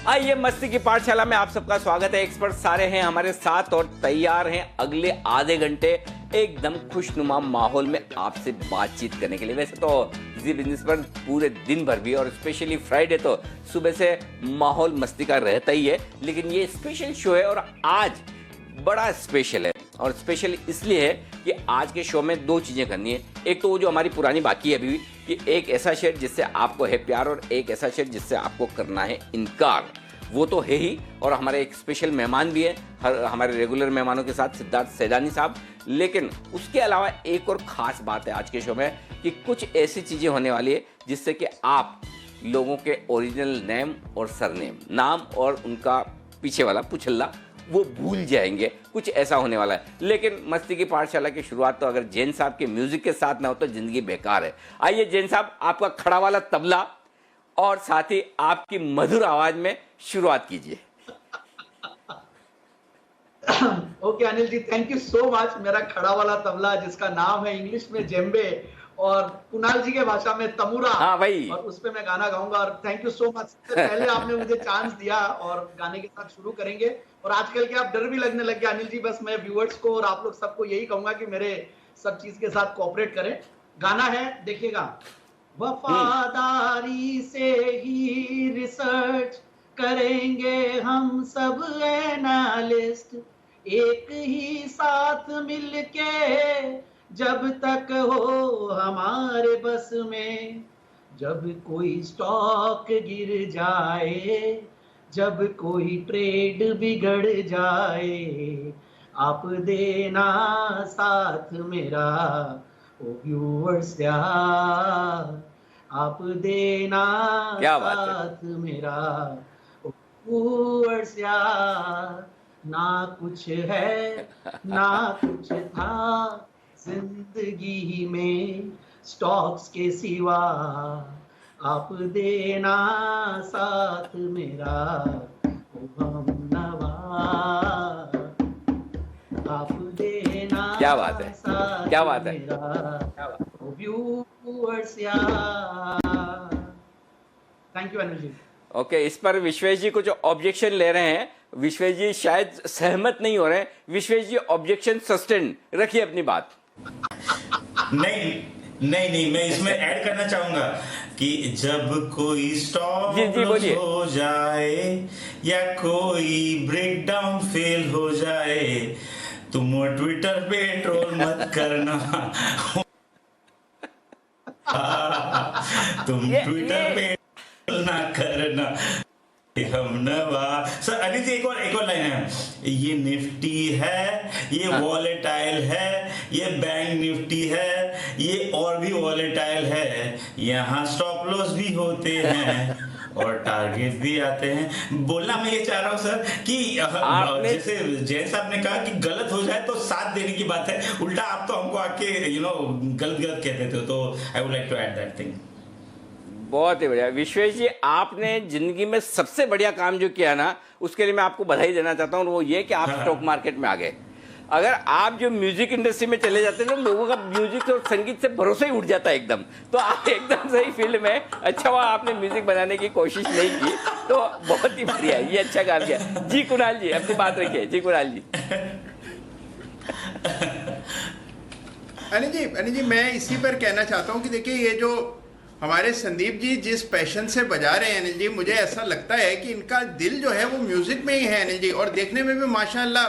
आइए मस्ती की पाठशाला में आप सबका स्वागत है। एक्सपर्ट सारे हैं हमारे साथ और तैयार हैं अगले आधे घंटे एकदम खुशनुमा माहौल में आपसे बातचीत करने के लिए। वैसे तो जी बिजनेस पर पूरे दिन भर भी और स्पेशली फ्राइडे तो सुबह से माहौल मस्ती का रहता ही है, लेकिन ये स्पेशल शो है और आज बड़ा स्पेशल है। और स्पेशल इसलिए है कि आज के शो में दो चीजें करनी है। एक तो वो जो हमारी पुरानी बाकी है अभी भी कि एक ऐसा शेयर जिससे आपको है प्यार और एक ऐसा शेयर जिससे आपको करना है इनकार, वो तो है ही। और हमारे एक स्पेशल मेहमान भी है हमारे रेगुलर मेहमानों के साथ, सिद्धार्थ सैदानी साहब। लेकिन उसके अलावा एक और खास बात है आज के शो में कि कुछ ऐसी चीजें होने वाली है जिससे कि आप लोगों के ओरिजिनल नेम और सरनेम, नाम और उनका पीछे वाला पुछल्ला वो भूल जाएंगे। कुछ ऐसा होने वाला है। लेकिन मस्ती की पाठशाला की शुरुआत तो अगर जैन साहब के म्यूजिक के साथ ना हो तो जिंदगी बेकार है। आइए जैन साहब, आपका खड़ा वाला तबला और साथ ही आपकी मधुर आवाज में शुरुआत कीजिए। Okay Anil ji, thank you so much. मेरा खड़ा वाला तबला जिसका नाम है इंग्लिश में जेम्बे और कुणाल जी के भाषा में तमुरा, हाँ भाई, और उस पे मैं गाना गाऊंगा। और थैंक यू सो मच, पहले आपने मुझे चांस दिया और गाने के साथ शुरू करेंगे। और आजकल के आप डर भी लगने लग गया अनिल जी। बस मैं व्यूअर्स को और आप लोग सबको यही कहूंगा कि मेरे सब चीज के साथ कोऑपरेट करें। गाना है, देखिएगा। वफादारी से ही रिसर्च करेंगे हम सब एनालिस्ट, एक ही साथ मिलके जब तक हो हमारे बस में। जब कोई स्टॉक गिर जाए, जब कोई ट्रेड बिगड़ जाए, आप देना साथ मेरा ओ व्यूअर्स यार, आप देना साथ मेरा ओ व्यूअर्स यार। ना कुछ है ना कुछ था जिंदगी में स्टॉक्स के सिवा, आप देना साथ मेरा ओ हमनवा, आप देना। क्या बात है, क्या बात है, ओ व्यूअर्स यार। Thank you Anil ji. Okay, इस पर विश्वेश जी कुछ ऑब्जेक्शन ले रहे हैं। विश्वेश जी शायद सहमत नहीं हो रहे हैं। विश्वेश जी ऑब्जेक्शन सस्टेन रखिए अपनी बात। नहीं, मैं इसमें ऐड करना चाहूंगा कि जब कोई स्टॉप हो जाए या कोई ब्रेकडाउन फेल हो जाए, तुम ट्विटर पे ट्रोल मत करना। तुम ट्विटर पे ट्रोल ना करना हम नवा। सर अनिल जी एक और लाइन है। ये निफ्टी है, ये वॉलेटाइल है, ये बैंक निफ्टी है, ये और भी वॉलेटाइल है। यहाँ स्टॉप लॉस भी होते हैं और टारगेट भी आते हैं। बोलना मैं ये चाह रहा हूँ सर कि जैसे जैन साहब ने कहा कि गलत हो जाए तो साथ देने की बात है, उल्टा आप तो हमको आके गलत कहते थे। तो I would like to add that thing. बहुत ही बढ़िया विश्वेश जी, आपने जिंदगी में सबसे बढ़िया काम जो किया ना, उसके लिए मैं आपको बधाई देना चाहता हूँ। और वो ये कि आप स्टॉक मार्केट में आ गए। अगर आप जो म्यूजिक इंडस्ट्री में चले जाते हैं तो लोगों का म्यूजिक और संगीत से भरोसा ही उठ जाता है एकदम। तो आप एकदम सही फील्ड में। अच्छा हुआ आपने म्यूजिक बनाने की कोशिश नहीं की, तो बहुत ही बढ़िया, ये अच्छा काम किया। जी कुणाल जी अपनी बात रखिए। जी कुणाल जी। अनिल जी मैं इसी पर कहना चाहता हूँ कि देखिए ये जो हमारे संदीप जी जिस पैशन से बजा रहे हैं अनिल जी, मुझे ऐसा लगता है कि इनका दिल जो है वो म्यूजिक में ही है अनिल जी। और देखने में भी माशाल्लाह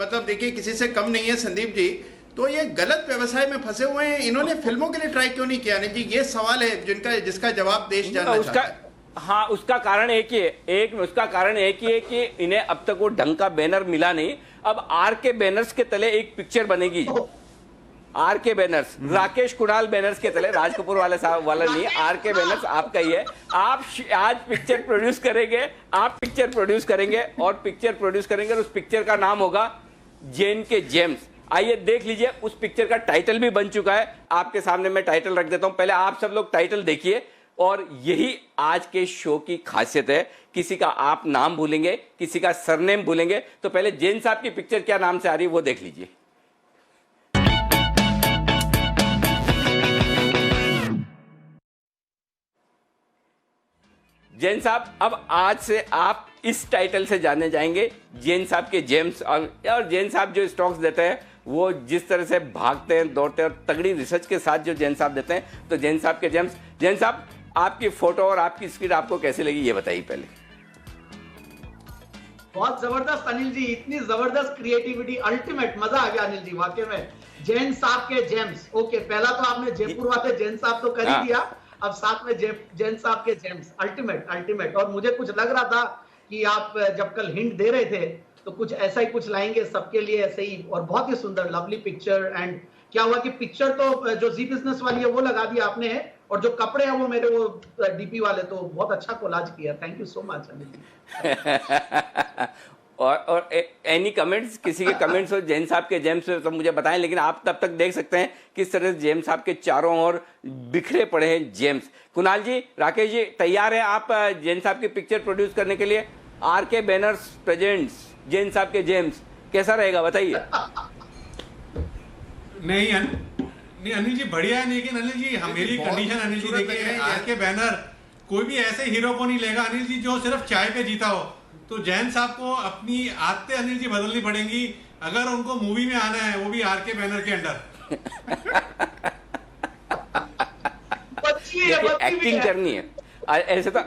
मतलब देखिए किसी से कम नहीं है संदीप जी। तो ये गलत व्यवसाय में फंसे हुए हैं, इन्होंने फिल्मों के लिए ट्राई क्यों नहीं किया अनिल जी? ये सवाल है जिसका जवाब देश जानना चाहता है। हाँ, उसका कारण एक ही है। उसका कारण एक ही है कि इन्हें अब तक वो ढंग का बैनर मिला नहीं। अब आर के बैनर्स के तले एक पिक्चर बनेगी। आर के बैनर्स, राकेश कुणाल बैनर्स के तले, राज कपूर वाले साहब वाला नहीं, आर के बैनर्स आपका ही है। आप आज पिक्चर प्रोड्यूस करेंगे, और उस पिक्चर का नाम होगा जैन के जेम्स। आइए देख लीजिए, उस पिक्चर का टाइटल भी बन चुका है। आपके सामने मैं टाइटल रख देता हूं, पहले आप सब लोग टाइटल देखिए। और यही आज के शो की खासियत है। किसी का आप नाम भूलेंगे, किसी का सरनेम भूलेंगे। तो पहले जैन साहब की पिक्चर क्या नाम से आ रही है वो देख लीजिए। जैन साहब, अब आज से आप इस टाइटल से जाने जाएंगे, जैन साहब के जेम्स। और जैन साहब जो स्टॉक्स देते हैं वो जिस तरह से भागते हैं, दौड़ते हैं और तगड़ी रिसर्च के साथ जो जैन साहब देते हैं, तो जैन साहब के जेम्स। जैन साहब, आपकी फोटो और आपकी स्क्रीन आपको कैसी लगी ये बताइए पहले। बहुत जबरदस्त अनिल जी, इतनी जबरदस्त क्रिएटिविटी, अल्टीमेट, मजा आ गया अनिल जी वाकई में। जैन साहब के जेम्स, ओके, पहला तो आपने जयपुर वाले जैन साहब तो कर ही दिया, अब साथ में जैन साहब के जेम्स, अल्टीमेट अल्टीमेट। और मुझे कुछ लग रहा था कि आप जब कल हिंट दे रहे थे तो कुछ ऐसा ही कुछ लाएंगे सबके लिए, ऐसे ही। और बहुत ही सुंदर, लवली पिक्चर। एंड क्या हुआ कि पिक्चर तो जो जी बिजनेस वाली है वो लगा दिया आपने, और जो कपड़े हैं वो मेरे वो डीपी वाले, तो बहुत अच्छा कोलाज किया। Thank you so much Anil ji. और एनी कमेंट्स, किसी के कमेंट्स हो जैन साहब के जेम्स पे तो मुझे बताएं, लेकिन आप तब तक देख सकते हैं किस तरह से जेम्स साहब के चारों ओर बिखरे पड़े हैं जेम्स। कुणाल जी, राकेश जी, तैयार है आप जैन साहब की पिक्चर प्रोड्यूस करने के लिए? आरके बैनर्स प्रेजेंट्स जैन साहब के जेम्स, कैसा रहेगा बताइए। नहीं अनिल जी बढ़िया है, लेकिन अनिल जी मेरी कंडीशन अनिल जी देखिए, आरके बैनर कोई भी ऐसे हीरो को नहीं लेगा अनिल जी जो सिर्फ चाय पे जीता हो। तो जैन साहब को अपनी आदतें अनिल जी बदलनी पड़ेंगी अगर उनको मूवी में आना है, वो भी आरके बैनर के अंडर। एक्टिंग करनी है ऐसे तो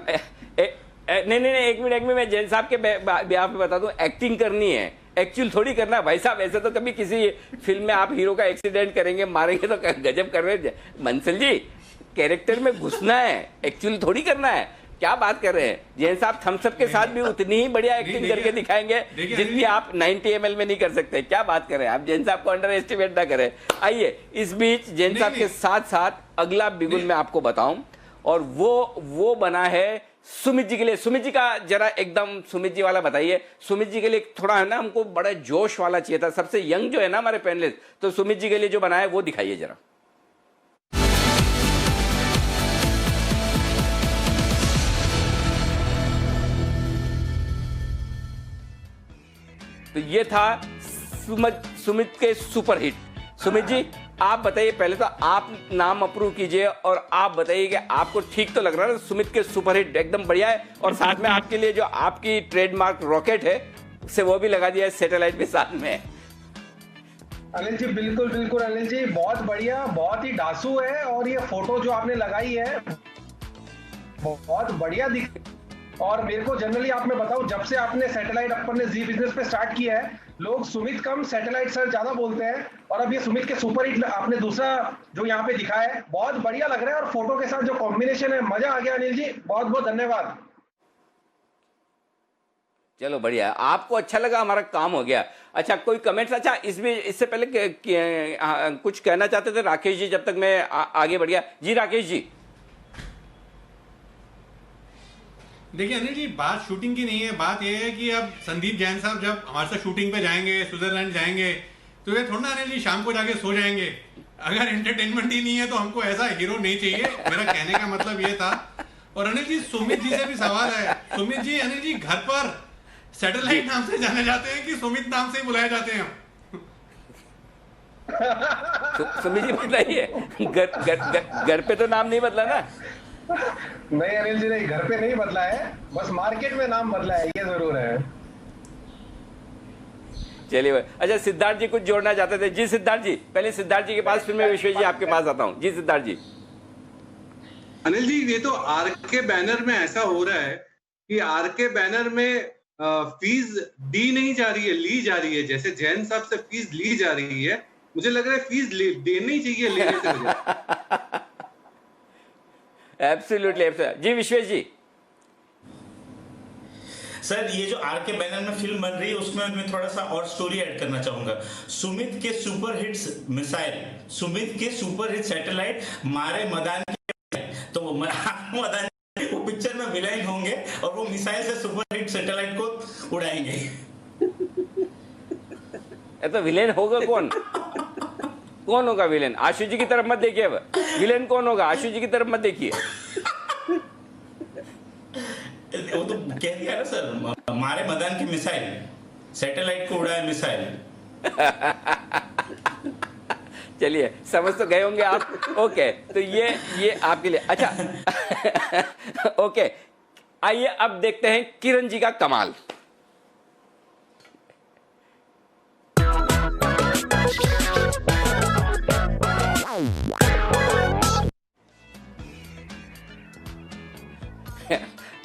नहीं, एक मिनट मैं जैन साहब के ब्याह पे बता दूं, एक्टिंग करनी है, एक्चुअल थोड़ी करना है भाई साहब। ऐसे तो कभी किसी फिल्म में आप हीरो का एक्सीडेंट करेंगे, मारेंगे तो गजब कर रहे हैं मंसल जी, कैरेक्टर में घुसना है, एक्चुअल थोड़ी करना है। क्या बात कर रहे हैं जैन साहब, थम्स अप के साथ भी उतनी ही बढ़िया एक्टिंग करके दिखाएंगे जितनी आप 90 ml में नहीं कर सकते। क्या बात कर रहे हैं आप, जैन साहब को अंडर एस्टिमेट ना करें। आइए, इस बीच जैन साहब के साथ साथ अगला बिगुल मैं आपको बताऊं, और वो बना है सुमित जी के लिए। सुमित जी का जरा एकदम सुमित जी वाला बताइए। सुमित जी के लिए थोड़ा है ना, हमको बड़ा जोश वाला चाहिए था, सबसे यंग जो है ना हमारे पैनलिस्ट, तो सुमित जी के लिए जो बनाया है वो दिखाइए जरा। तो ये था सुमित के सुपर हिट। सुमित जी, आप बताइए, पहले तो आप नाम अप्रूव कीजिए और आप बताइए कि आपको ठीक तो लग रहा है सुमित के सुपर हिट एकदम बढ़िया है, और साथ में आपके लिए जो आपकी ट्रेडमार्क रॉकेट है से वो भी लगा दिया है सैटेलाइट के साथ में। अनिल जी बिल्कुल बिल्कुल अनिल जी, बहुत बढ़िया, बहुत ही डासू है, और ये फोटो जो आपने लगाई है बहुत बढ़िया दिख। और मेरे को जनरली आप मैं बताऊं, जब से आपने सैटेलाइट अपन ने जी बिजनेस पे स्टार्ट किया है, लोग सुमित कम सैटेलाइट सर ज्यादा बोलते हैं, और अब ये सुमित के सुपर हिट आपने दूसरा जो यहाँ पे दिखाया है बहुत बढ़िया लग रहा है, और फोटो के साथ जो कॉम्बिनेशन है मजा आ गया अनिल जी, बहुत बहुत धन्यवाद। चलो बढ़िया, आपको अच्छा लगा, हमारा काम हो गया। अच्छा, कोई कमेंट्स? अच्छा, इससे पहले कुछ कहना चाहते थे राकेश जी, जब तक मैं आगे बढ़ गया। जी राकेश जी। देखिए अनिल जी, बात शूटिंग की नहीं है, बात यह है कि अब संदीप जैन साहब जब हमारे साथ शूटिंग पे जाएंगे, स्विट्जरलैंड जाएंगे, तो ये थोड़ा ना अनिल जी शाम को जाके सो जाएंगे। अगर एंटरटेनमेंट ही नहीं है तो हमको ऐसा हीरो नहीं चाहिए, मेरा कहने का मतलब ये था। और अनिल जी, सुमित जी से भी सवाल है। सुमित जी, अनिल जी घर पर सैटेलाइट नाम से जाने जाते हैं कि सुमित नाम से ही बुलाए जाते हैं? सुमित जी बताइए, घर पे तो नाम नहीं बदला ना? नहीं अनिल जी, नहीं, घर पे नहीं बदला है, बस मार्केट में नाम बदला है, ये जरूर है। चलिए, अच्छा सिद्धार्थ जी कुछ जोड़ना चाहते थे। जी सिद्धार्थ जी, पहले सिद्धार्थ जी के पास, फिर मैं विश्वेश जी आपके पास आता हूँ। जी सिद्धार्थ जी। अनिल जी, ये तो आरके बैनर में ऐसा हो रहा है कि आरके बैनर में फीस दी नहीं जा रही है, ली जा रही है। जैसे जैन साहब से फीस ली जा रही है, मुझे लग रहा है फीस देनी चाहिए लेने से बजाय। एब्सोल्युटली। जी विश्वेश जी। सर, ये जो आरके बैनर में फिल्म बन रही है उसमें मैं थोड़ा सा और स्टोरी ऐड करना चाहूंगा। सुमित के सुपर हिट्स मिसाइल, सुमित के सुपर हिट सैटेलाइट मारे मदान के, तो वो मदान वो पिक्चर में विलेन होंगे और वो मिसाइल से सुपर हिट सैटेलाइट को उड़ाएंगे। तो विलेन होगा कौन? कौन होगा विलेन? आशु जी की तरफ मत देखिए, अब विलेन कौन होगा आशु जी की तरफ मत देखिए। वो तो कह दिया ना सर, मारे मदान की मिसाइल, सैटेलाइट को उड़ाए मिसाइल। चलिए, समझ तो गए होंगे आप। ओके, तो ये आपके लिए। अच्छा ओके, आइए अब देखते हैं किरण जी का कमाल।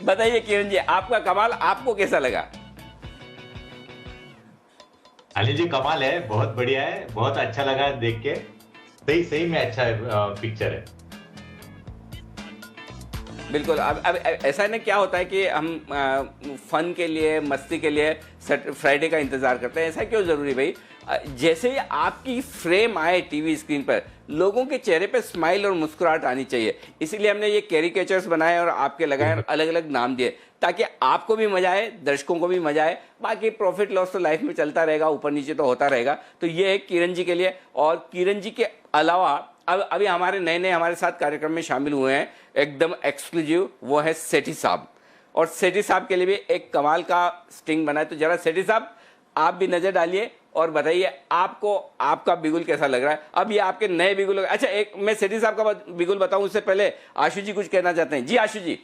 बताइए किरण जी, आपका कमाल आपको कैसा लगा? अनिल जी कमाल है, बहुत बढ़िया है, बहुत अच्छा लगा देख के। सही सही में अच्छा पिक्चर है। बिल्कुल। अब ऐसा है ना, क्या होता है कि हम फन के लिए, मस्ती के लिए फ्राइडे का इंतजार करते हैं। ऐसा क्यों जरूरी भाई? जैसे ही आपकी फ्रेम आए टीवी स्क्रीन पर, लोगों के चेहरे पे स्माइल और मुस्कुराहट आनी चाहिए। इसीलिए हमने ये कैरिकेचर्स बनाए और आपके लगाए और अलग अलग नाम दिए, ताकि आपको भी मजा आए, दर्शकों को भी मजा आए। बाकी प्रॉफिट लॉस तो लाइफ में चलता रहेगा, ऊपर नीचे तो होता रहेगा। तो ये है किरण जी के लिए। और किरण जी के अलावा अब अभी हमारे नए नए हमारे साथ कार्यक्रम में शामिल हुए हैं, एकदम एक्सक्लूसिव, वो है सेठी साहब। और सेठी साहब के लिए भी एक कमाल का स्टिंग बना है। तो जरा सेठी साहब आप भी नजर डालिए और बताइए आपको आपका बिगुल कैसा लग रहा है। अब ये आपके नए बिगुल। अच्छा, एक मैं सेठी साहब का बिगुल बताऊं उससे पहले आशु जी कुछ कहना चाहते हैं। जी आशु जी।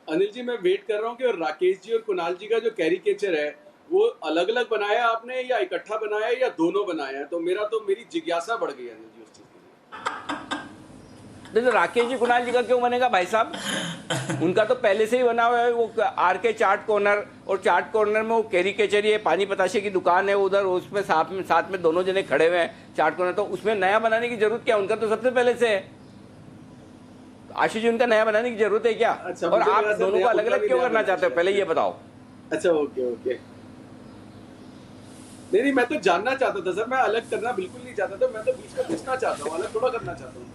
अनिल जी, मैं वेट कर रहा हूँ कि राकेश जी और कुणाल जी का जो कैरिकेचर है वो अलग अलग बनाया आपने या इकट्ठा बनाया या दोनों बनाया है। तो मेरी जिज्ञासा बढ़ गई अनिल जी उस चीज के लिए। तो राकेश जी कुणाल जी का क्यों बनेगा भाई साहब? उनका तो पहले से ही बना हुआ है, वो आर के चाट कॉर्नर। और चाट कॉर्नर में वो कैरिकेचर, ये पानी पताशे की दुकान है उधर, उसमें साथ में दोनों जने खड़े हुए हैं चाट कॉर्नर। तो उसमें नया बनाने की जरूरत क्या? उनका तो सबसे पहले से है। आशीष जी, उनका नया बनाने की जरूरत है क्या? अच्छा, और आप दोनों को अलग अलग क्यों करना चाहते हो, पहले ये बताओ। अच्छा, ओके। नहीं, मैं तो जानना चाहता था सर, मैं अलग करना बिल्कुल नहीं चाहता था। मैं तो बीच में घुसना चाहता हूँ, अलग थोड़ा करना चाहता हूँ।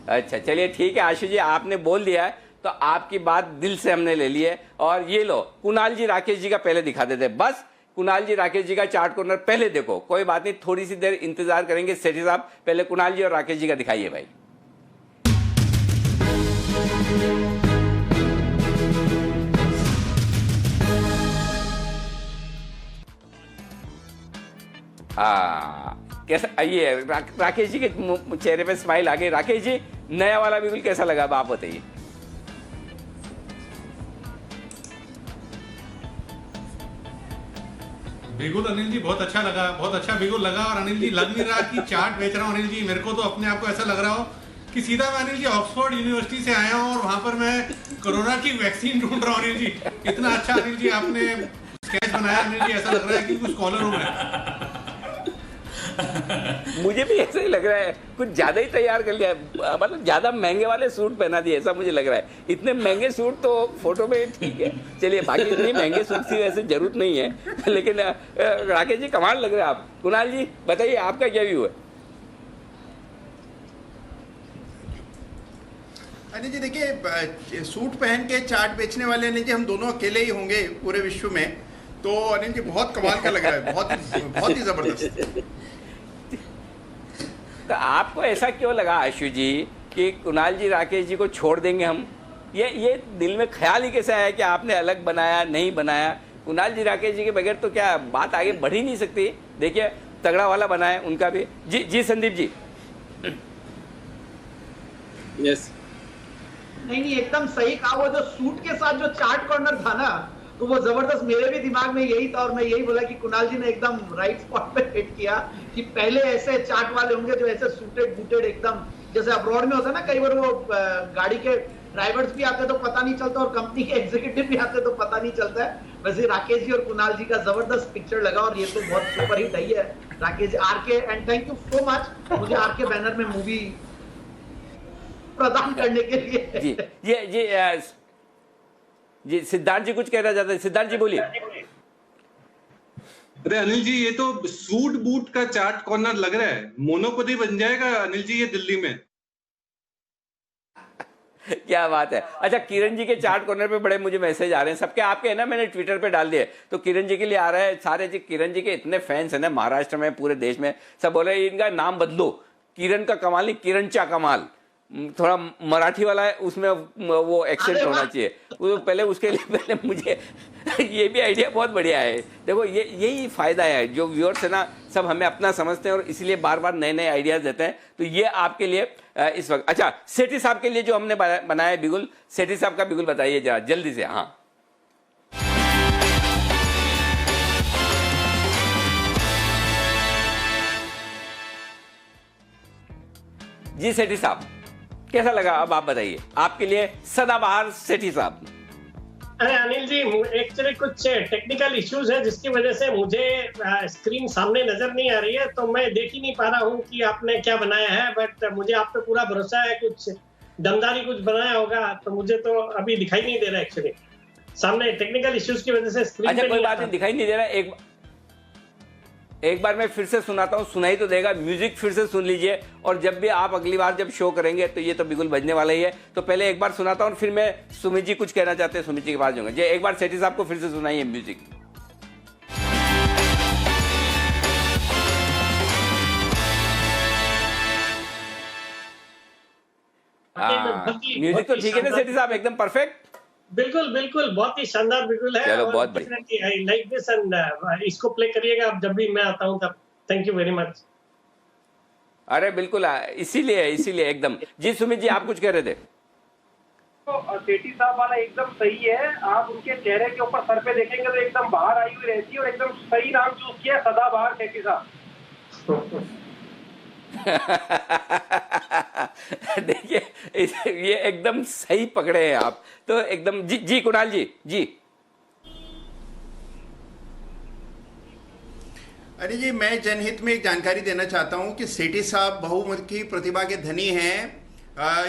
अच्छा चलिए ठीक है आशु जी, आपने बोल दिया है तो आपकी बात दिल से हमने ले ली है। और ये लो, कुणाल जी राकेश जी का पहले दिखा देते हैं। बस कुणाल जी राकेश जी का चार्ट कॉर्नर पहले देखो, कोई बात नहीं, थोड़ी सी देर इंतजार करेंगे। सेठी साहब पहले कुणाल जी और राकेश जी का दिखाइए भाई। कैसा ये राकेश जी के चेहरे पे स्माइल आ गई। राकेश जी, नया वाला बिल्कुल कैसा लगा अब आप बताइए। बिगुल अनिल जी बहुत अच्छा लगा, बहुत अच्छा बिगुल लगा। और अनिल जी, लग नहीं रहा कि चाट बेच रहा हूँ अनिल जी। मेरे को तो अपने आप को ऐसा लग रहा हो कि सीधा मैं अनिल जी ऑक्सफोर्ड यूनिवर्सिटी से आया हूँ और वहां पर मैं कोरोना की वैक्सीन ढूंढ रहा हूँ अनिल जी। इतना अच्छा अनिल जी आपने स्केच बनाया अनिल जी, ऐसा लग रहा है कि कुछ स्कॉलर हूँ मैं। मुझे भी ऐसा ही लग रहा है, कुछ ज्यादा ही तैयार कर लिया, मतलब ज्यादा महंगे वाले सूट पहना दिए ऐसा मुझे लग रहा है। इतने महंगे सूट तो फोटो में ठीक है, चलिए बाकी इतने महंगे सूट की वैसे जरूरत नहीं है। लेकिन राकेश जी कमाल लग रहे हैं आप। कुणाल जी बताइए आपका क्या व्यू है? अनिल जी देखिए, सूट पहन के चाट बेचने वाले अनिल जी हम दोनों अकेले ही होंगे पूरे विश्व में। तो अनिल जी बहुत कमाल का लग रहा है, बहुत ही जबरदस्त। तो आपको ऐसा क्यों लगा आशु जी कि कुणाल जी राकेश जी को छोड़ देंगे हम? ये दिल में ख्याल ही कैसे आया कि आपने अलग बनाया, नहीं बनाया? कुणाल जी राकेश जी के बगैर तो क्या बात आगे बढ़ ही नहीं सकती। देखिए तगड़ा वाला बनाया उनका भी। जी संदीप जी। यस, नहीं एकदम सही कहा। वो जो सूट के साथ जो चाट कॉर्नर था ना, तो वो जबरदस्त, मेरे भी दिमाग में यही था। और मैं यही बोला कि कुणाल जी ने एकदम राइट स्पॉट पे हिट किया कि पहले ऐसे चाट वाले होंगे जो ऐसे सूटेड बूटेड एकदम, जैसे अब्रॉड में होता है ना, कई बार वो गाड़ी के ड्राइवर्स भी आते तो पता नहीं चलता और कंपनी के एग्जीक्यूटिव भी आते तो पता नहीं चलता है। वैसे राकेश जी और कुणाल जी का जबरदस्त पिक्चर लगा और ये तो बहुत सुपर हिट आई है। Rakesh ji, RK, and thank you so much मुझे आरके बैनर में मूवी प्रदान करने के लिए। जी सिद्धार्थ जी कुछ कहना चाहते हैं। सिद्धार्थ जी बोलिए। अरे अनिल जी, ये तो सूट बूट का चाट कॉर्नर लग रहा है, मोनोपोली बन जाएगा अनिल जी ये दिल्ली में। क्या बात है। अच्छा, किरण जी के चाट कॉर्नर पे बड़े मुझे मैसेज आ रहे हैं सबके, आपके है ना, मैंने ट्विटर पे डाल दिए तो किरण जी के लिए आ रहा है सारे। जी किरण जी के इतने फैंस हैं ना महाराष्ट्र में, पूरे देश में, सब बोल रहे इनका नाम बदलो, किरण का कमाल नहीं, किरण चा कमाल, थोड़ा मराठी वाला है उसमें वो एक्सेंट होना चाहिए। वो पहले उसके लिए पहले मुझे ये भी आइडिया बहुत बढ़िया है। देखो यही फायदा है, जो व्यूअर्स है ना सब हमें अपना समझते हैं और इसलिए बार बार नए नए आइडियाज देते हैं। तो ये आपके लिए इस वक्त। अच्छा, सेठी साहब के लिए जो हमने बनाया है बिगुल, सेठी साहब का बिगुल बताइए जरा जल्दी से। हाँ जी सेठी साहब, कैसा लगा? अब आप बताइए, आपके लिए सदाबहार सेठी साहब। अरे अनिल जी, एक्चुअली कुछ टेक्निकल इश्यूज है जिसकी वजह से मुझे स्क्रीन सामने नजर नहीं आ रही है, तो मैं देख ही नहीं पा रहा हूँ कि आपने क्या बनाया है। बट मुझे आप पे पूरा भरोसा है, कुछ दमदारी कुछ बनाया होगा, तो मुझे तो अभी दिखाई नहीं दे रहा एक्चुअली सामने, टेक्निकल इश्यूज की वजह से स्क्रीन। अच्छा, कोई बात नहीं, दिखाई नहीं दे रहा। एक बार मैं फिर से सुनाता हूँ, सुनाई तो देगा, म्यूजिक फिर से सुन लीजिए, और जब भी आप अगली बार जब शो करेंगे तो ये तो बिगुल बजने वाला ही है। तो पहले एक बार सुनाता हूँ, फिर मैं सुमित जी कुछ कहना चाहते हैं, सुमित जी के पास जाऊंगा। जी एक बार सेठी साहब को फिर से सुनाइए म्यूजिक। म्यूजिक तो ठीक है ना सेठी साहब, एकदम परफेक्ट? बिल्कुल बिल्कुल, बहुत ही शानदार बिल्कुल है। चलो बहुत बढ़िया, आई लाइक दिस, एंड इसको प्ले करिएगा आप जब भी मैं आता हूं तब। Thank you very much. अरे बिल्कुल, इसीलिए एकदम। जी सुमित जी, आप कुछ कह रहे थे? तो सेठी साहब वाला एकदम सही है, आप उनके चेहरे के ऊपर सर पे देखेंगे तो एकदम बाहर आई हुई रहती है, और एकदम सही नाम चूज किया, सदाबहार सेठी साहब। देखिए ये एकदम सही पकड़े हैं आप तो, एकदम। जी कुणाल जी। जी अरे जी, मैं जनहित में एक जानकारी देना चाहता हूं कि सेठी साहब बहुमुखी प्रतिभा के धनी हैं।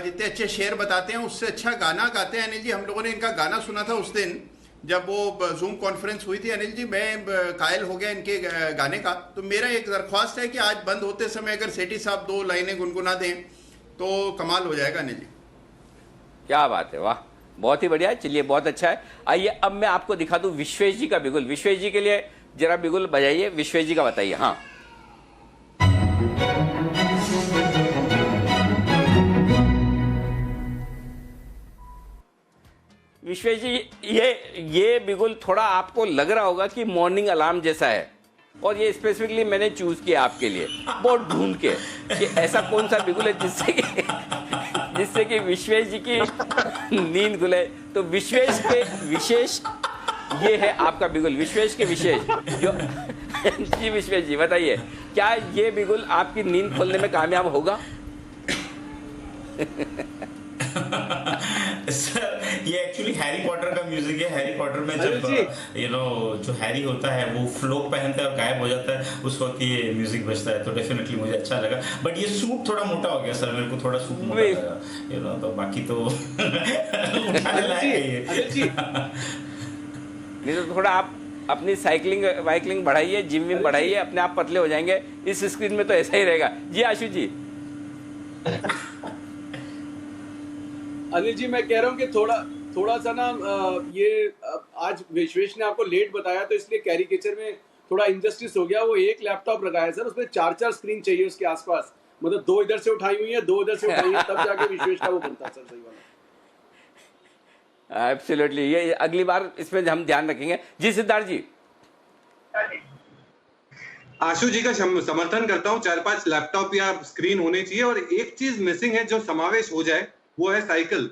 जितने अच्छे शेर बताते हैं उससे अच्छा गाना गाते हैं अनिल जी। हम लोगों ने इनका गाना सुना था उस दिन जब वो जूम कॉन्फ्रेंस हुई थी अनिल जी, मैं कायल हो गया इनके गाने का। तो मेरा एक दरख्वास्त है कि आज बंद होते समय अगर सेठी साहब 2 लाइनें गुनगुना दें तो कमाल हो जाएगा अनिल जी। क्या बात है, वाह, बहुत ही बढ़िया। चलिए बहुत अच्छा है। आइए अब मैं आपको दिखा दूं विश्वेश जी का बिगुल। विश्वेश जी के लिए जरा बिगुल बजाइए, विश्वेश जी का बताइए। हाँ विश्वेश जी, ये बिगुल थोड़ा आपको लग रहा होगा कि मॉर्निंग अलार्म जैसा है, और ये स्पेसिफिकली मैंने चूज किया आपके लिए बहुत ढूंढ के कि ऐसा कौन सा बिगुल है जिससे कि विश्वेश जी की नींद खुले। तो विश्वेश के विशेष ये है आपका बिगुल, विश्वेश के विशेष जो जी विश्वेश जी बताइए, क्या ये बिगुल आपकी नींद खोलने में कामयाब होगा? सर ये एक्चुअली हैरी पॉटर का म्यूजिक है। हैरी पॉटर में जब जो हैरी होता है वो फ्लोक पहनता है और गायब हो जाता है, उस वक्त ये म्यूजिक बजता है, तो डेफिनेटली मुझे अच्छा लगा। बट ये सूट थोड़ा मोटा हो गया सर, मेरे को थोड़ा सूट मोटा लगा, तो बाकी तो उठाने लायक है ये। नहीं तो थोड़ा आप अपनी साइकिलिंग बढ़ाइए, जिम बढ़ाइए, अपने आप पतले हो जाएंगे। इस स्क्रीन में तो ऐसा ही रहेगा। जी आशु जी। अनिल जी, मैं कह रहा हूँ कि थोड़ा सा ना ये आज विश्वेश ने आपको लेट बताया तो इसलिए कैरिकेचर में थोड़ा इंजस्टिस हो गया। वो एक लैपटॉप रखा है सर, उसमें 4 स्क्रीन चाहिए उसके आसपास, मतलब 2 इधर से उठाई हुई है, 2 इधर से उठाई है, तब जाके विश्वेश का वो बनता सर सही वाला। एब्सोल्युटली, ये अगली बार इसमें हम ध्यान रखेंगे। जी सिद्धार्थ जी। आशु जी का समर्थन करता हूँ, 4-5 लैपटॉप या स्क्रीन होने चाहिए, और एक चीज मिसिंग है जो समावेश हो जाए, वो है साइकिल।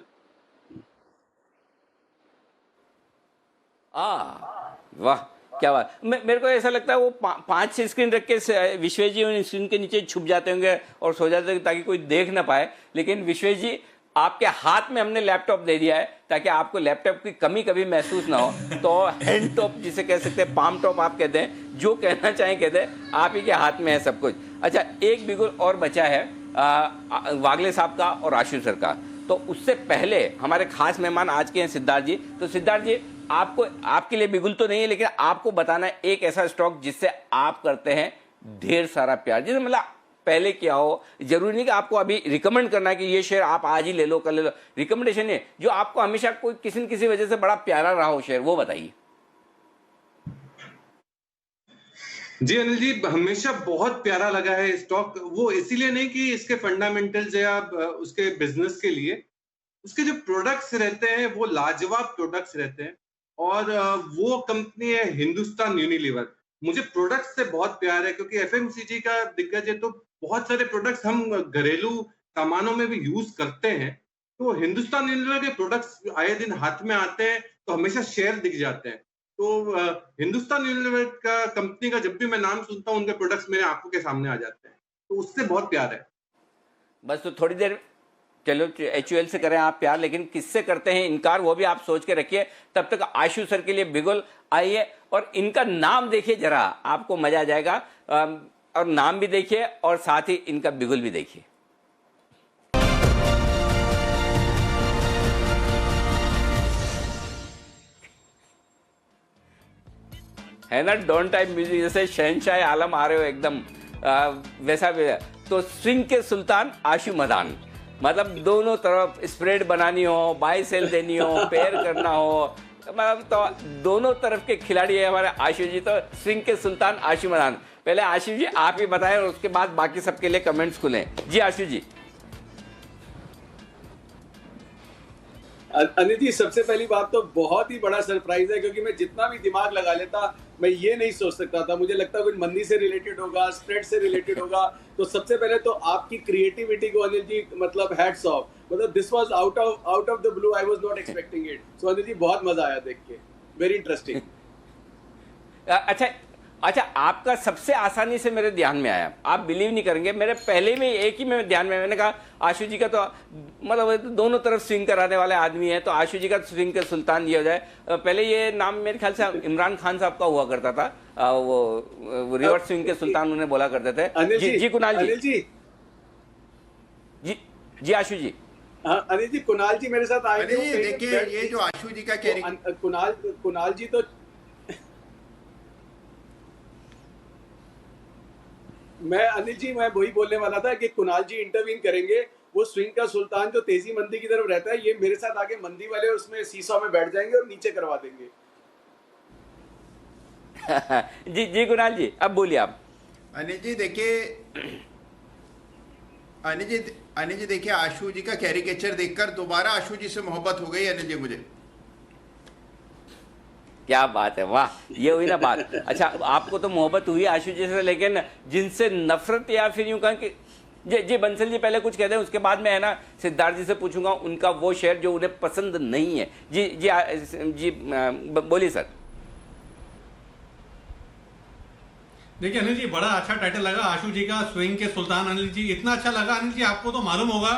वाह क्या बात। मेरे को ऐसा लगता है वो 5-6 स्क्रीन रख के विश्वेश जी उन स्क्रीन के नीचे छुप जाते होंगे और सो जाते होंगे ताकि कोई देख ना पाए। लेकिन विश्वेश जी, आपके हाथ में हमने लैपटॉप दे दिया है ताकि आपको लैपटॉप की कमी कभी महसूस ना हो। तो हैंड टॉप जिसे कह सकते हैं, पाम टॉप आप कहते हैं, जो कहना चाहें कहते हैं, आप ही के हाथ में है सब कुछ। अच्छा, एक बिगुल और बचा है वागले साहब का और आशु सर का। तो उससे पहले हमारे खास मेहमान आज के हैं सिद्धार्थ जी। तो सिद्धार्थ जी, आपको आपके लिए बिगुल तो नहीं है, लेकिन आपको बताना है एक ऐसा स्ट्रोक जिससे आप करते हैं ढेर सारा प्यार। जैसे मतलब पहले क्या हो, जरूरी नहीं कि आपको अभी रिकमेंड करना है कि ये शेर आप आज ही ले लो, कल ले लो। रिकमेंडेशन है जो आपको हमेशा कोई किसी न किसी वजह से बड़ा प्यारा रहा हो शेर, वो बताइए। जी अनिल जी, हमेशा बहुत प्यारा लगा है स्टॉक। वो इसीलिए नहीं कि इसके फंडामेंटल्स या उसके बिजनेस के लिए, उसके जो प्रोडक्ट्स रहते हैं वो लाजवाब प्रोडक्ट्स रहते हैं। और वो कंपनी है हिंदुस्तान यूनिलीवर। मुझे प्रोडक्ट्स से बहुत प्यार है क्योंकि एफएमसीजी का दिग्गज है, तो बहुत सारे प्रोडक्ट्स हम घरेलू सामानों में भी यूज करते हैं, तो हिंदुस्तान यूनिलीवर के प्रोडक्ट्स आए दिन हाथ में आते हैं तो हमेशा शेयर दिख जाते हैं। तो हिंदुस्तान यूनिलीवर का कंपनी का जब भी मैं नाम सुनता हूँ, उनके प्रोडक्ट्स मेरे आंखों के सामने आ जाते हैं, तो उससे बहुत प्यार है। बस तो थोड़ी देर चलो HUL से करें आप प्यार, लेकिन किससे करते हैं इनकार वो भी आप सोच के रखिए। तब तक आशु सर के लिए बिगुल आइए और इनका नाम देखिए जरा, आपको मजा आ जाएगा। और नाम भी देखिए और साथ ही इनका बिगुल भी देखिए। है ना डोंट टाइप म्यूजिक, जैसे शहनशाह आलम आ रहे हो एकदम वैसा भी है। तो स्विंग के सुल्तान आशु मदान, मतलब दोनों तरफ स्प्रेड बनानी हो, बाय सेल देनी हो, पेयर करना हो, मतलब तो दोनों तरफ के खिलाड़ी है हमारे आशु जी। तो स्विंग के सुल्तान आशु मदान। पहले आशु जी आप ही बताएं और उसके बाद बाकी सबके लिए कमेंट्स खुलें। जी आशु जी। अनिल जी, सबसे पहली बात तो बहुत ही बड़ा सरप्राइज है, क्योंकि मैं जितना भी दिमाग लगा लेता मैं ये नहीं सोच सकता था। मुझे लगता कुछ मंदी से रिलेटेड होगा, स्प्रेड से रिलेटेड होगा। तो सबसे पहले तो आपकी क्रिएटिविटी को अनिल जी मतलब हैट्स ऑफ, मतलब this was out of the blue, I was not expecting it. So Anil ji बहुत मजा आया देख के, वेरी इंटरेस्टिंग। अच्छा आपका सबसे आसानी से मेरे ध्यान में आया, आप बिलीव नहीं करेंगे, मेरे पहले में एक ही में ध्यान में, मैंने कहा आशु जी का तो मतलब दोनों तरफ स्विंग कराने वाले आदमी है, तो आशु जी का स्विंग के सुल्तान ये हो जाए। पहले ये नाम मेरे ख्याल से इमरान खान साहब का हुआ करता था, वो रिवर्स स्विंग के सुल्तान उन्हें बोला करते थे। जी कुणाल जी। अनिल जी जी आशु जी। हाँ अनिल जी, कुणाल जी मेरे साथ आए थे। देखिए ये जो आशु जी का कुणाल जी तो अनिल जी मैं वही बोलने वाला था कि कुणाल जी इंटरवीन करेंगे। वो स्विंग का सुल्तान जो तेजी मंदी की तरफ रहता है, ये मेरे साथ आगे मंदी वाले उसमें सीसॉ में बैठ जाएंगे और नीचे करवा देंगे। जी कुणाल जी अब बोलिए आप। अनिल जी देखिए आशु जी का कैरिकेचर देखकर दोबारा आशु जी से मोहब्बत हो गई अनिल जी मुझे। क्या बात है, वाह, ये हुई ना बात। अच्छा आपको तो मोहब्बत हुई आशु जी से, लेकिन जिनसे नफरत या फिर यूं कहें कि जी बंसल जी पहले कुछ कहते हैं, उसके बाद में है ना सिद्धार्थ जी से पूछूंगा उनका वो शेयर जो उन्हें पसंद नहीं है। जी बोलिए सर। देखिए अनिल जी, बड़ा अच्छा टाइटल लगा आशु जी का, स्विंग के सुल्तान। अनिल जी इतना अच्छा लगा अनिल जी, आपको तो मालूम होगा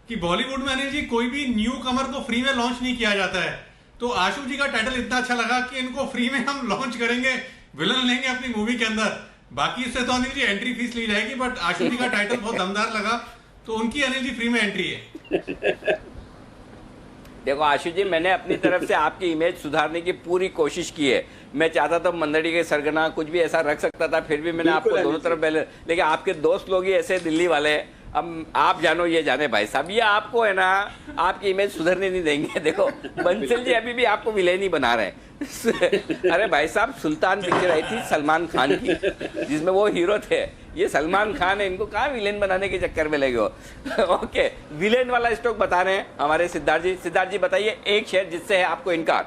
कि बॉलीवुड में अनिल जी कोई भी न्यू कमर को फ्री में लॉन्च नहीं किया जाता है। तो आशु जी का टाइटल इतना अच्छा लगा कि इनको फ्री में हम लॉन्च करेंगे, विलन लेंगे अपनी मूवी के अंदर। बाकी इससे तो अनिल जी एंट्री फीस ली जाएगी, बट आशु जी का टाइटल बहुत दमदार लगा, तो उनकी अनिल जी फ्री में एंट्री है। देखो आशु जी, मैंने अपनी तरफ से आपकी इमेज सुधारने की पूरी कोशिश की है। मैं चाहता था मंदड़ी के सरगना कुछ भी ऐसा रख सकता था, फिर भी मैंने आपको दोनों तरफ पहले, लेकिन आपके दोस्त लोग ही ऐसे दिल्ली वाले, अब आप जानो ये जाने भाई साहब, ये आपको है ना आपकी इमेज सुधरने नहीं देंगे। देखो बंसल जी अभी भी आपको विलेन ही बना रहे हैं। अरे भाई साहब, सुल्तान पिक्चर आई थी सलमान खान की जिसमें वो हीरो थे, ये सलमान खान है, इनको कहाँ विलेन बनाने के चक्कर में लगे हो। ओके, विलेन वाला स्टॉक बता रहे हैं हमारे सिद्धार्थ जी। सिद्धार्थ जी बताइए एक शेयर जिससे है आपको इनकार।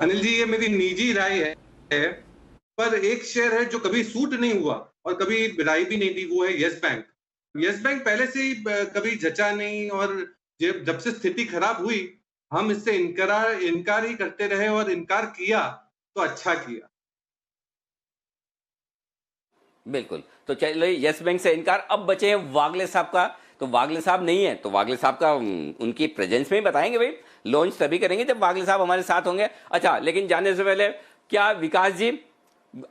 अनिल जी ये मेरी निजी राय है, पर एक शेयर है जो कभी सूट नहीं हुआ और कभी राय भी नहीं दी, वो है यस बैंक। यस बैंक पहले से ही कभी जचा नहीं, और जब से स्थिति खराब हुई हम इससे इनकार ही करते रहे, और इनकार किया तो अच्छा किया। बिल्कुल, तो चलिए यस बैंक से इनकार। अब बचे हैं वागले साहब का, तो वागले साहब नहीं है तो वागले साहब का उनकी प्रेजेंस में ही बताएंगे भाई, लॉन्च तभी करेंगे जब वागले साहब हमारे साथ होंगे। अच्छा, लेकिन जाने से पहले क्या विकास जी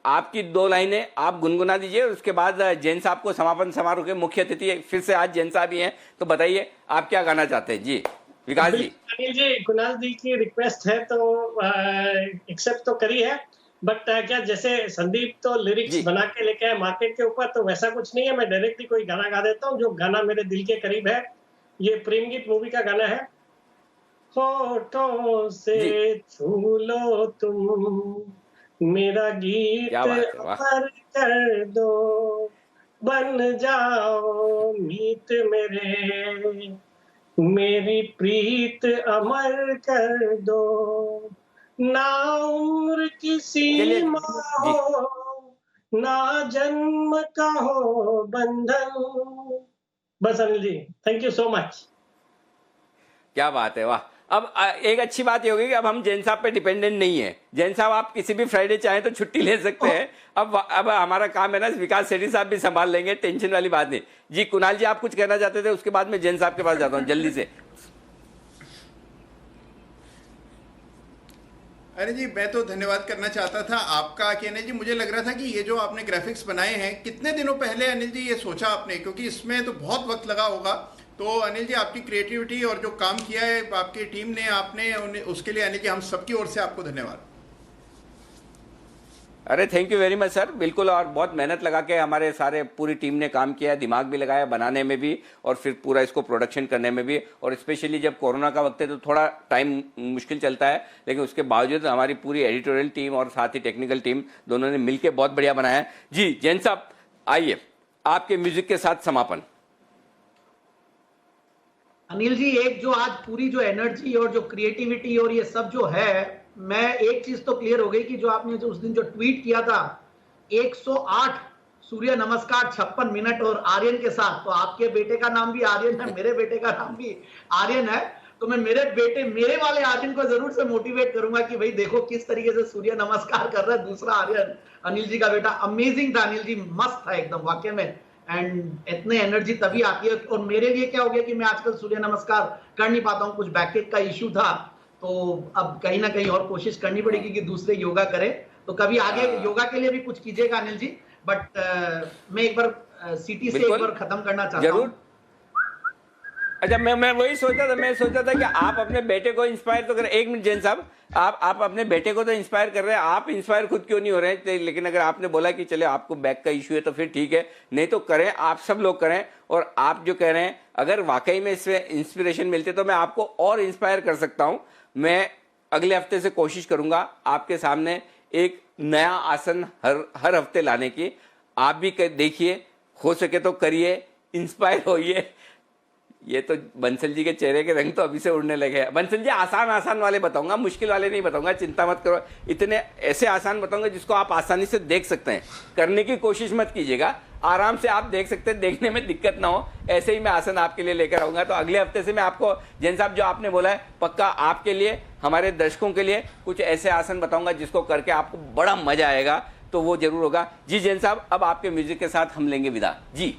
आपकी 2 लाइनें आप गुनगुना दीजिए, उसके बाद जैन साहब को समापन समारोह के मुख्य अतिथि फिर से आज जैन साहब ही हैं, तो बताइए आप क्या गाना चाहते हैं। जी विकास जी। अनिल जी, कुणाल जी की रिक्वेस्ट है तो एक्सेप्ट तो करी है, बट क्या जैसे संदीप तो लिरिक्स बना के लेके आए मार्केट के ऊपर, तो वैसा कुछ नहीं है। मैं डायरेक्टली कोई गाना गा देता हूँ जो गाना मेरे दिल के करीब है। ये प्रेम गीत मूवी का गाना है। होठों से छू लो तुम मेरा गीत अमर कर दो, बन जाओ मीत मेरे, मेरी प्रीत अमर कर दो, ना उम्र की सीमा हो ना जन्म का हो बंधन। बस Anil ji, thank you so much. क्या बात है, वाह। अब एक अच्छी बात ये होगी कि अब हम जैन साहब पे डिपेंडेंट नहीं है। जैन साहब आप किसी भी फ्राइडे चाहें तो छुट्टी ले सकते हैं। अब हमारा काम है ना, विकास सेठी साहब भी संभाल लेंगे, टेंशन वाली बात नहीं। जी कुणाल जी, आप कुछ कहना चाहते थे, उसके बाद मैं जैन साहब के पास जाता हूँ जल्दी से। अरे जी, मैं तो धन्यवाद करना चाहता था आपका कि अनिल जी, मुझे लग रहा था कि ये जो आपने ग्राफिक्स बनाए हैं, कितने दिनों पहले अनिल जी ये सोचा आपने, क्योंकि इसमें तो बहुत वक्त लगा होगा। तो अनिल जी, आपकी क्रिएटिविटी और जो काम किया है आपकी टीम ने, आपने, उसके लिए अनिल जी हम सबकी ओर से आपको धन्यवाद। अरे thank you very much sir, बिल्कुल। और बहुत मेहनत लगा के हमारे सारे पूरी टीम ने काम किया है, दिमाग भी लगाया बनाने में भी और फिर पूरा इसको प्रोडक्शन करने में भी। और स्पेशली जब कोरोना का वक्त है तो थोड़ा टाइम मुश्किल चलता है, लेकिन उसके बावजूद हमारी पूरी एडिटोरियल टीम और साथ ही टेक्निकल टीम दोनों ने मिलकर बहुत बढ़िया बनाया है। जी जैन साहब, आइए आपके म्यूजिक के साथ समापन। अनिल जी, एक जो आज पूरी जो एनर्जी और जो क्रिएटिविटी और ये सब जो है, मैं एक चीज तो क्लियर हो गई कि जो आपने जो उस दिन जो ट्वीट किया था 108 सूर्य नमस्कार 56 मिनट और आर्यन के साथ, तो आपके बेटे का नाम भी आर्यन है, मेरे बेटे का नाम भी आर्यन है, तो मैं मेरे वाले आर्यन को जरूर से मोटिवेट करूंगा कि भाई देखो किस तरीके से सूर्य नमस्कार कर रहा है दूसरा आर्यन, अनिल जी का बेटा। अमेजिंग था अनिल जी, मस्त था एकदम वाकई में। एंड इतने एनर्जी तभी आती है। और मेरे लिए क्या हो गया कि मैं आजकल सूर्य नमस्कार कर नहीं पाता हूँ, कुछ बैकेट का इश्यू था, तो अब कहीं ना कहीं और कोशिश करनी पड़ेगी कि दूसरे योगा करें। तो कभी आगे योगा के लिए भी कुछ कीजिएगा अनिल जी। बट मैं एक बार सिटी से एक बार खत्म करना चाहता हूँ। अच्छा, मैं वही सोचा था, मैं सोचा था कि आप अपने बेटे को इंस्पायर तो करें। एक मिनट जैन साहब, आप अपने बेटे को तो इंस्पायर कर रहे हैं, आप इंस्पायर खुद क्यों नहीं हो रहे हैं? लेकिन अगर आपने बोला कि चले आपको बैक का इशू है तो फिर ठीक है, नहीं तो करें, आप सब लोग करें। और आप जो कह रहे हैं, अगर वाकई में इससे इंस्पिरेशन मिलती है तो मैं आपको और इंस्पायर कर सकता हूं। मैं अगले हफ्ते से कोशिश करूंगा आपके सामने एक नया आसन हर हफ्ते लाने की। आप भी देखिए, हो सके तो करिए, इंस्पायर होइए। ये तो बंसल जी के चेहरे के रंग तो अभी से उड़ने लगे हैं। बंसल जी, आसान वाले बताऊंगा, मुश्किल वाले नहीं बताऊंगा, चिंता मत करो। इतने ऐसे आसान बताऊंगा जिसको आप आसानी से देख सकते हैं। करने की कोशिश मत कीजिएगा, आराम से आप देख सकते हैं, देखने में दिक्कत ना हो, ऐसे ही मैं आसन आपके लिए लेकर आऊंगा। तो अगले हफ्ते से मैं आपको जैन साहब जो आपने बोला है, पक्का आपके लिए, हमारे दर्शकों के लिए कुछ ऐसे आसन बताऊंगा जिसको करके आपको बड़ा मजा आएगा, तो वो जरूर होगा। जी जैन साहब, अब आपके म्यूजिक के साथ हम लेंगे विदा। जी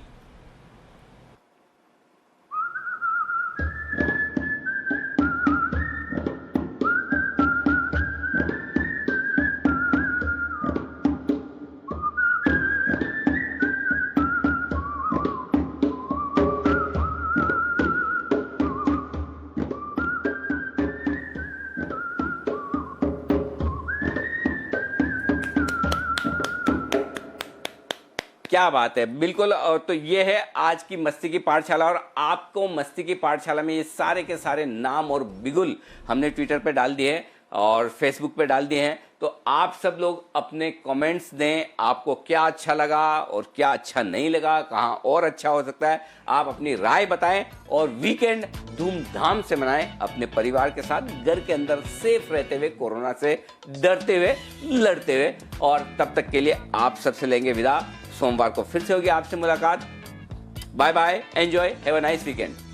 क्या बात है, बिल्कुल। और तो ये है आज की मस्ती की पाठशाला। और आपको मस्ती की पाठशाला में ये सारे के सारे नाम और बिगुल हमने ट्विटर पे डाल दिए हैं और फेसबुक पे डाल दिए हैं। तो आप सब लोग अपने कमेंट्स दें, आपको क्या अच्छा लगा और क्या अच्छा नहीं लगा, कहाँ और अच्छा हो सकता है, आप अपनी राय बताएं। और वीकेंड धूमधाम से मनाएं अपने परिवार के साथ, घर के अंदर सेफ रहते हुए, कोरोना से डरते हुए, लड़ते हुए। और तब तक के लिए आप सबसे लेंगे विदा। सोमवार को फिर से होगी आपसे मुलाकात। Bye bye, enjoy, have a nice weekend.